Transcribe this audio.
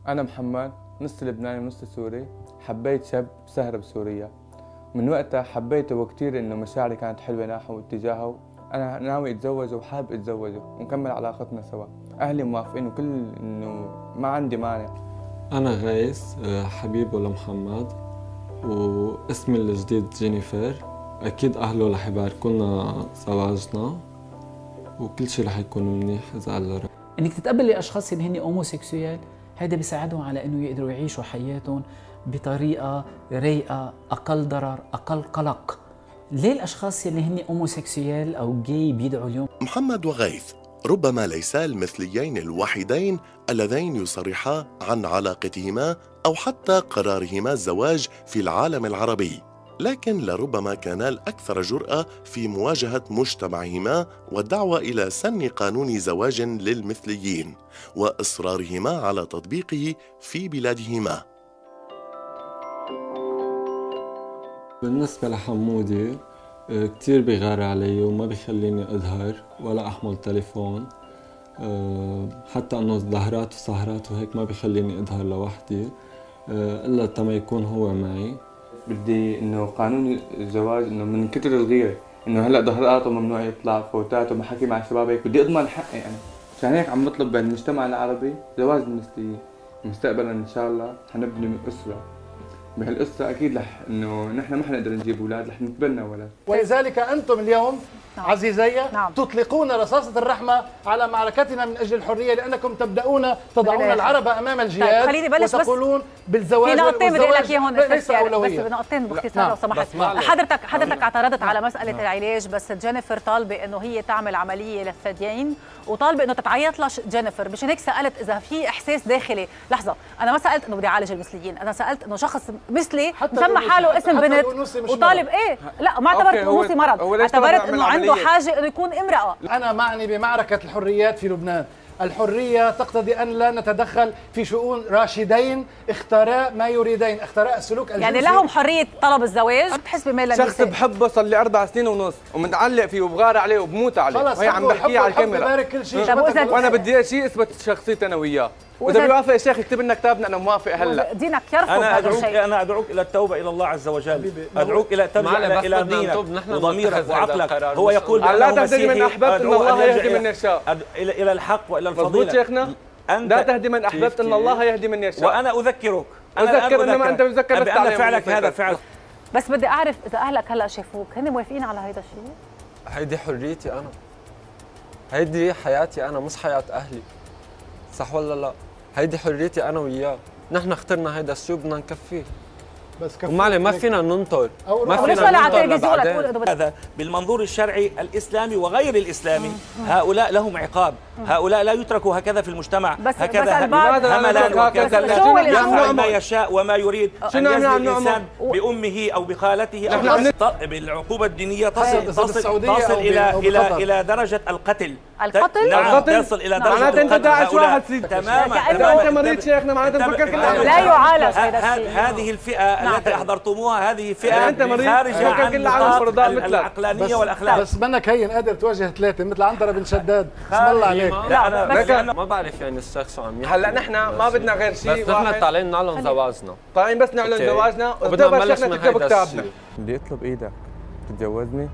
أنا محمد، نص لبناني ونص سوري. حبيت شاب سهر بسوريا، من وقتها حبيته وكتير، إنه مشاعري كانت حلوة نحو اتجاهه. أنا ناوي أتزوجه وحابب أتزوجه ونكمل علاقتنا سوا. أهلي موافقين وكل إنه ما عندي مانع. أنا غيث، حبيبه لمحمد، واسمي الجديد جينيفر. أكيد أهله رح يباركولنا زواجنا وكل شيء رح يكون منيح إذا الله رأى. انك تتقبلي اشخاص اللي هن هوموسيكسوال، هذا بيساعدهم على انه يقدروا يعيشوا حياتهم بطريقه رايقه، اقل ضرر، اقل قلق. ليه الاشخاص اللي هن هوموسيكسوال او جاي بيدعوا اليوم؟ محمد وغيث ربما ليسا المثليين الوحيدين اللذين يصرحا عن علاقتهما أو حتى قرارهما الزواج في العالم العربي، لكن لربما كانا الأكثر جرأة في مواجهة مجتمعهما والدعوة إلى سن قانون زواج للمثليين وإصرارهما على تطبيقه في بلادهما. بالنسبة لحمودي كتير بيغار علي وما بيخليني أظهر ولا أحمل تليفون، حتى أنه ظهرات وسهرات وهيك ما بيخليني أظهر لوحدي إلا تما يكون هو معي. بدي إنه قانون الزواج، إنه من كتر الغيرة، إنه هلا ظهراته ممنوع يطلع، فوتاته ما حكي مع شباب هيك، بدي أضمن حقي أنا. عشان هيك عم بطلب بالمجتمع العربي زواج المثليين. مستقبلا إن شاء الله حنبني أسرة، بهالقصة أكيد إنه نحن ما حنقدر نجيب أولاد، رح نتبنى ولد. ولذلك أنتم اليوم عزيزي تطلقون رصاصة الرحمة على معركتنا من أجل الحرية، لأنكم تضعون العرب أمام الجهاد. خليني بلش وتقولون بالزواج. في نقطتين بدي أقول لك إياهم ليس أولوية. بس نقطتين باختصار لو سمحت. حضرتك اعترضت على مسألة العلاج، بس جينيفر طالبة إنه هي تعمل عملية للثديين وطالبة إنه تتعيط لها جينيفر، مشان هيك سألت إذا في إحساس داخلي. لحظة، أنا ما سألت إنه بدي أعالج المثليين، أنا سألت إنه شخص مثلي مسمى حاله اسم بنت وطالب إيه؟ لا ما اعتبرت أنوثة مرض، اعتبرت إنه عنده حاجة إنه يكون امرأة. أنا معني بمعركة الحريات في لبنان. الحرية تقتضي أن لا نتدخل في شؤون راشدين اختارا ما يريدين، اختارا السلوك الجنسي. يعني لهم حرية طلب الزواج بتحس بميل شخص بحبه صار لي 4 سنين ونص ومتعلق فيه وبغار عليه وبموت عليه، وهي عم بحكيه على الكاميرا. وانا بدي شيء اثبت شخصيتي انا وياه، واذا بيوافق الشيخ يكتب لنا كتابنا انا موافق هلا. دينك يرفض هذا الشيء. انا ادعوك الى التوبه الى الله عز وجل، ادعوك الى ترجع الى دينك وضميرك وعقلك. هو يقول لا تهدي من احببت ان الله يهدي من يشاء، الى الحق والى الفضيله. شيخنا لا تهدي من احببت ان الله يهدي من يشاء. وانا اذكرك، اذكر انما انت مذكر بس بان فعلك هذا فعل. بس بدي اعرف اذا اهلك هلا شافوك هن موافقين على هذا الشيء؟ هيدي حريتي انا، هيدي حياتي انا مش حياة اهلي، صح ولا لا؟ هيدي حريتي انا وياه، نحن اخترنا هيدا الشيء بدنا نكفيه. بس ومعلي ما فينا ننطر، ما فينا ننطر لبعدين. هذا بالمنظور الشرعي الاسلامي وغير الاسلامي، هؤلاء لهم عقاب، هؤلاء لا يتركوا هكذا في المجتمع، هكذا هملا وكذا يفعل ما يشاء وما يريد ان يزني الانسان بامه او بخالته او بالعقوبه الدينيه تصل الى درجه القتل. نعم، تصل الى درجه معناته انت داعش واحد تماما. انت مريض شيخنا، معناته تفكر كل لا يعالج هذا الشيء. هذه الفئه التي احضرتموها هذه فئه انت مريض خارجه عن العقلانيه والاخلاق. بس منك هين قادر تواجه ثلاثه مثل عنتره بن شداد. بسم الله عليك. لا انا ما بعرف يعني الشخص شو عم يحكي. هلا نحن ما بدنا غير شيء، بس نحن طالعين نعلن زواجنا، طالعين بس نعلن زواجنا وبدنا نبلش من هيدا الشيء. بدي اطلب ايدك تتجوزني.